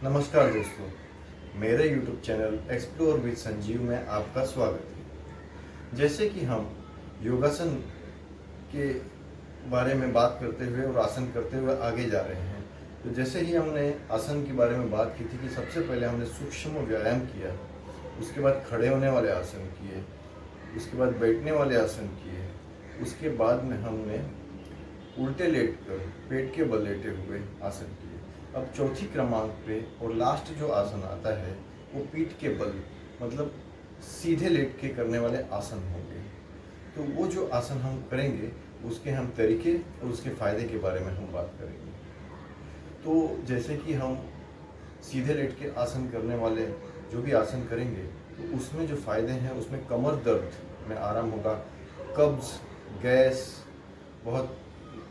नमस्कार दोस्तों, मेरे YouTube channel explore with Sanjeev में आपका स्वागत है। जैसे कि हम योगासन के बारे में बात करते हुए और आसन करते हुए आगे जा रहे हैं, तो जैसे ही हमने आसन के बारे में बात की थी कि सबसे पहले हमने सूक्ष्म व्यायाम किया, उसके बाद खड़े होने वाले आसन किए, उसके बाद बैठने वाले आसन किए, उसके बाद में हमने उल्टे लेटकर पेट के बल लेटे हुए आसन किए। अब चौथी क्रमांक पे और लास्ट जो आसन आता है वो पीठ के बल मतलब सीधे लेट के करने वाले आसन होंगे। तो वो जो आसन हम करेंगे उसके हम तरीके और उसके फ़ायदे के बारे में हम बात करेंगे। तो जैसे कि हम सीधे लेट के आसन करने वाले जो भी आसन करेंगे तो उसमें जो फ़ायदे हैं उसमें कमर दर्द में आराम होगा, कब्ज़, गैस, बहुत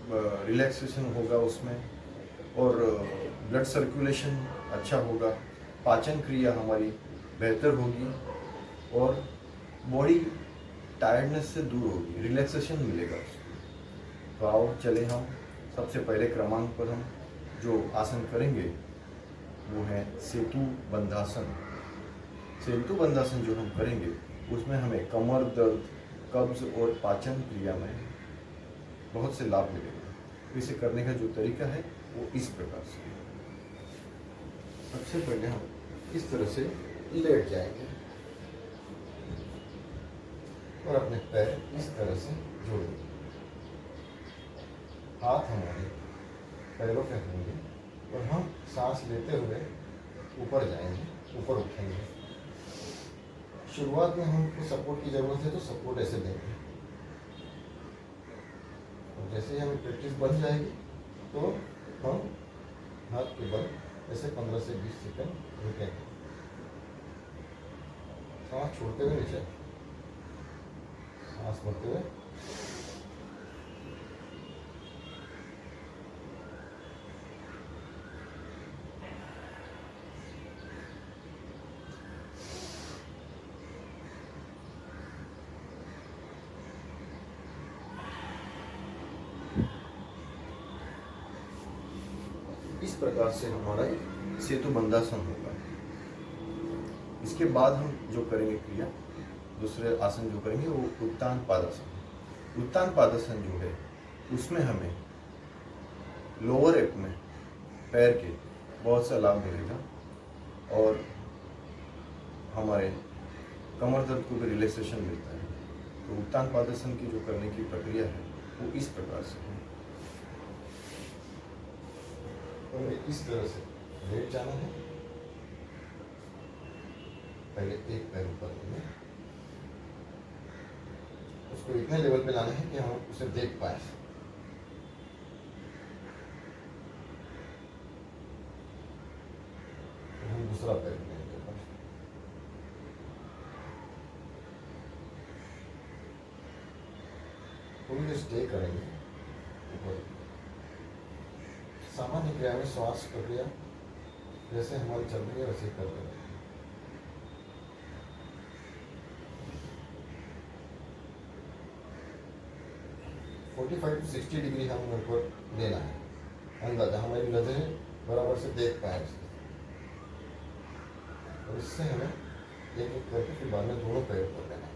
रिलैक्सेशन होगा उसमें, और ब्लड सर्कुलेशन अच्छा होगा, पाचन क्रिया हमारी बेहतर होगी और बॉडी टायर्डनेस से दूर होगी, रिलैक्सेशन मिलेगा उसको। तो आओ चले हम सबसे पहले क्रमांक पर हम जो आसन करेंगे वो है सेतु बंधासन। सेतु बंधासन जो हम करेंगे उसमें हमें कमर दर्द, कब्ज़ और पाचन क्रिया में बहुत से लाभ मिलेंगे। इसे करने का जो तरीका है वो इस प्रकार से है। सबसे पहले हम इस तरह से लेट जाएंगे और अपने पैर इस तरह से जोड़ेंगे, हाथ हमारे पैरों पे होंगे और हम सांस लेते हुए ऊपर जाएंगे, ऊपर उठेंगे। शुरुआत में हमको सपोर्ट की ज़रूरत है तो सपोर्ट ऐसे देंगे, और जैसे ही हमें प्रैक्टिस बन जाएगी तो हम हाथ के बल ऐसे 15 से 20 सेकंड रुकेंगे, सांस छोड़ते हुए नीचे, सांस भरते हुए, इस प्रकार से हमारा एक सेतु बंधासन होगा। इसके बाद हम जो करेंगे क्रिया, दूसरे आसन जो करेंगे वो उत्तान पादासन। उत्तान पादासन जो है उसमें हमें लोअर एप में पैर के बहुत सा लाभ मिलेगा और हमारे कमर दर्द को भी रिलैक्सेशन मिलता है। तो उत्तान पादासन की जो करने की प्रक्रिया है वो इस प्रकार से है। हमें इस तरह से लेट जाना है, पहले एक पैर ऊपर लेंगे, उसको इतने लेवल पे लाना है कि हम उसे देख पाए। तो हम दूसरा पैर लेंगे, थोड़ी देर स्टे करेंगे ऊपर। सामान्य क्रिया में श्वास प्रक्रिया जैसे हमारी चल रही है वैसे कर रहे हैं। फोर्टी 45 to 60 डिग्री हम ऊपर लेना है, अंदाजा हमारी नजरें बराबर से देख पाए और इससे हमें एक एक करके फिर बाद में दोनों पैर ऊपर लेना है।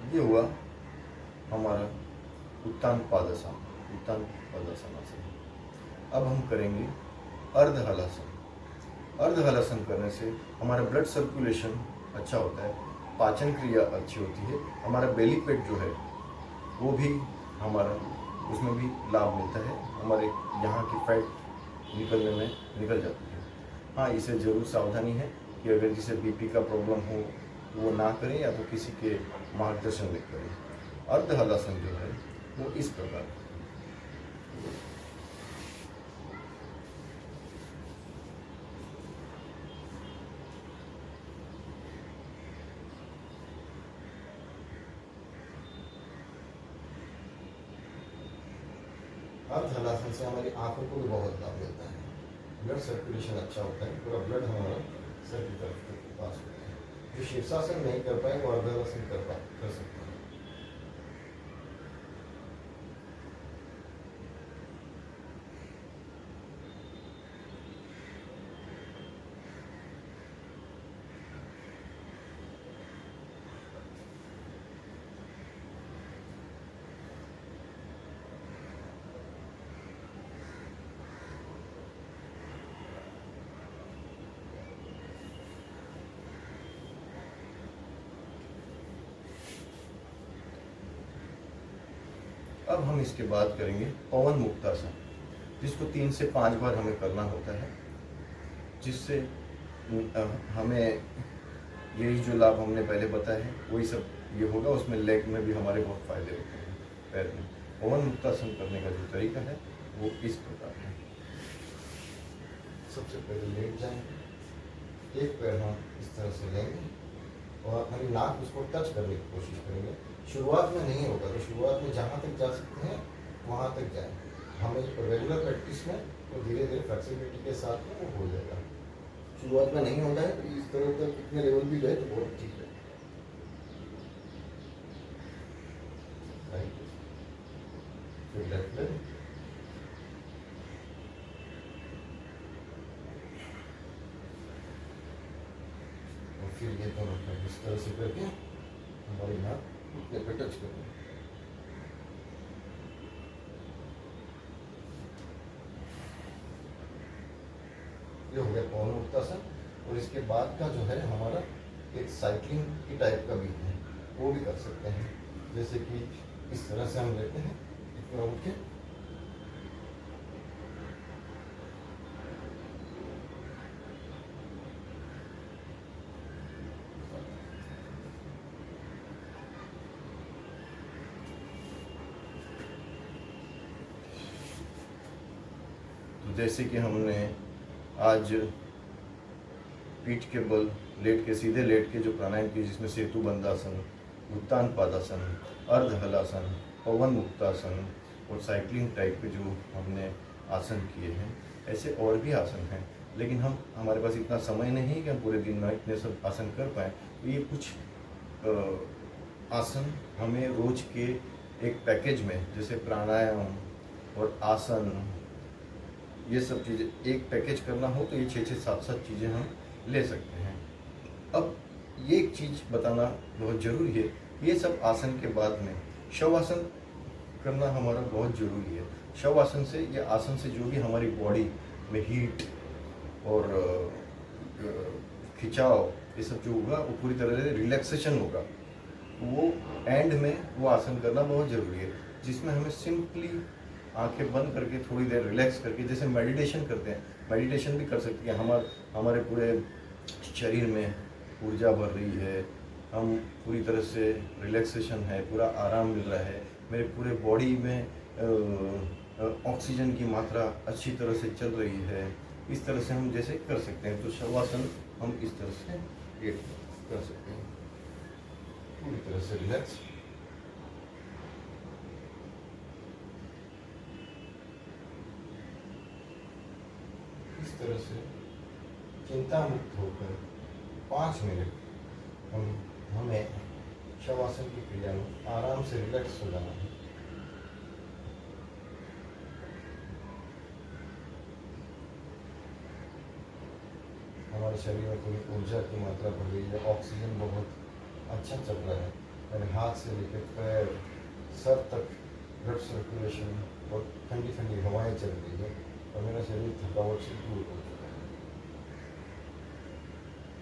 ये हुआ हमारा उत्तान पादासन, उत्तान पादासन आसन। अब हम करेंगे अर्ध हलासन। अर्ध हलासन करने से हमारा ब्लड सर्कुलेशन अच्छा होता है, पाचन क्रिया अच्छी होती है, हमारा बेली पेट जो है वो भी हमारा उसमें भी लाभ मिलता है, हमारे यहाँ की फैट निकलने में निकल जाती है। हाँ, इसे ज़रूर सावधानी है कि अगर जिसे बीपी का प्रॉब्लम हो तो वो ना करें या तो किसी के मार्गदर्शन में करें। अर्ध हलासन जो है वो इस प्रकार। अर्ध हलासन से हमारी आंखों को भी बहुत लाभ मिलता है, ब्लड सर्कुलेशन अच्छा होता है, पूरा ब्लड हमारा सर की तरफ पास होता है। जो शीर्षासन नहीं कर पाए वो अर्ध हलासन कर सकते हैं। अब हम इसके बाद करेंगे पवन मुक्तासन, जिसको 3 से 5 बार हमें करना होता है, जिससे हमें यही जो लाभ हमने पहले बताया है वही सब ये होगा। उसमें लेग में भी हमारे बहुत फायदे होते हैं, पैर में। पवन मुक्तासन करने का जो तरीका है वो इस प्रकार है। सबसे पहले लेट जाएंगे, एक पैर हम इस तरह से लेंगे और अपनी नाक उसको टच करने की कोशिश करेंगे। शुरुआत में नहीं होगा तो शुरुआत में जहाँ तक जा सकते हैं वहाँ तक जाएं। हमें रेगुलर प्रैक्टिस में तो धीरे धीरे फ्लेक्सिबिलिटी के साथ में वो हो जाएगा। शुरुआत में नहीं होता है तो इस तरह तक इतने लेवल भी गए तो बहुत ठीक है। फिर लेफ्ट लेग, और फिर ये दोनों पैर इस तरह से करके हमारी नाक घुटने पे टच करें। ये हो गया पवन मुक्तासन। और इसके बाद का जो है हमारा एक साइकिलिंग की टाइप का भी है, वो भी कर सकते हैं। जैसे कि इस तरह से हम लेते हैं, इतना उठ के जैसे कि हमने आज पीठ के बल लेट के सीधे लेट के जो प्राणायाम किए, जिसमें सेतु बंधासन, उत्तान पादासन, अर्ध हलासन, पवन मुक्तासन और साइकिलिंग टाइप के जो हमने आसन किए हैं, ऐसे और भी आसन हैं। लेकिन हमारे पास इतना समय नहीं है कि हम पूरे दिन में इतने सब आसन कर पाएँ। तो ये कुछ आसन हमें रोज के एक पैकेज में, जैसे प्राणायाम और आसन, ये सब चीज़ें एक पैकेज करना हो तो ये 6-6, 7-7 चीज़ें हम ले सकते हैं। अब ये एक चीज़ बताना बहुत ज़रूरी है, ये सब आसन के बाद में शवासन करना हमारा बहुत ज़रूरी है। शवासन से या आसन से जो भी हमारी बॉडी में हीट और खिंचाव ये सब जो होगा वो पूरी तरह से रिलैक्सेशन होगा। वो एंड में वो आसन करना बहुत ज़रूरी है, जिसमें हमें सिंपली आंखें बंद करके थोड़ी देर रिलैक्स करके, जैसे मेडिटेशन करते हैं, मेडिटेशन भी कर सकते हैं। हमारे पूरे शरीर में ऊर्जा भर रही है, हम पूरी तरह से रिलैक्सेशन है, पूरा आराम मिल रहा है, मेरे पूरे बॉडी में ऑक्सीजन की मात्रा अच्छी तरह से चल रही है। इस तरह से हम जैसे कर सकते हैं। तो शवासन हम इस तरह से कर सकते हैं, पूरी तरह से रिलैक्स। इस तरह से चिंता मुक्त होकर 5 मिनट हमें शवासन की क्रिया में आराम से रिलैक्स हो जाना है। हमारे शरीर में थोड़ी ऊर्जा की मात्रा बढ़ रही है, ऑक्सीजन बहुत अच्छा चल रहा है। मैंने हाथ से लेकर पैर सर तक ब्लड सर्कुलेशन और ठंडी ठंडी हवाएं चल रही है और मेरा शरीर थकावट से दूर हो चुका है।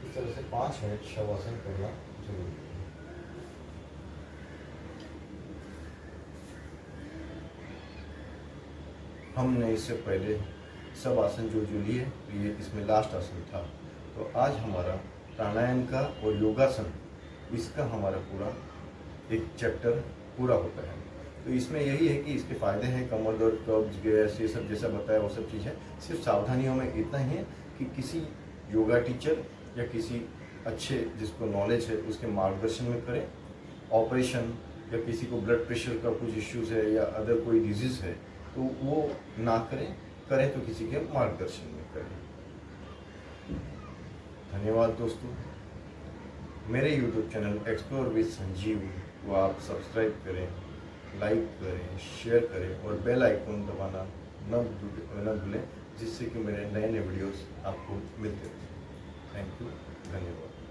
इस तरह से 5 मिनट शवासन करना जरूरी है। हमने इससे पहले सब आसन जो लिए, ये इसमें लास्ट आसन था। तो आज हमारा प्राणायाम का और योगासन, इसका हमारा पूरा एक चैप्टर पूरा होता है। तो इसमें यही है कि इसके फ़ायदे हैं, कमर दर्द, कब्ज, गैस, ये सब जैसा बताया वो सब चीज़ है। सिर्फ सावधानियों में इतना ही है कि किसी योगा टीचर या किसी अच्छे जिसको नॉलेज है उसके मार्गदर्शन में करें। ऑपरेशन या किसी को ब्लड प्रेशर का कुछ इश्यूज़ है या अदर कोई डिजीज़ है तो वो ना करें, करें तो किसी के मार्गदर्शन में करें। धन्यवाद दोस्तों। मेरे YouTube channel explore with Sanjeev को आप सब्सक्राइब करें, लाइक करें, शेयर करें और बेल आइकन दबाना न भूलें, जिससे कि मेरे नए नए वीडियोस आपको मिलते रहें। थैंक यू, धन्यवाद।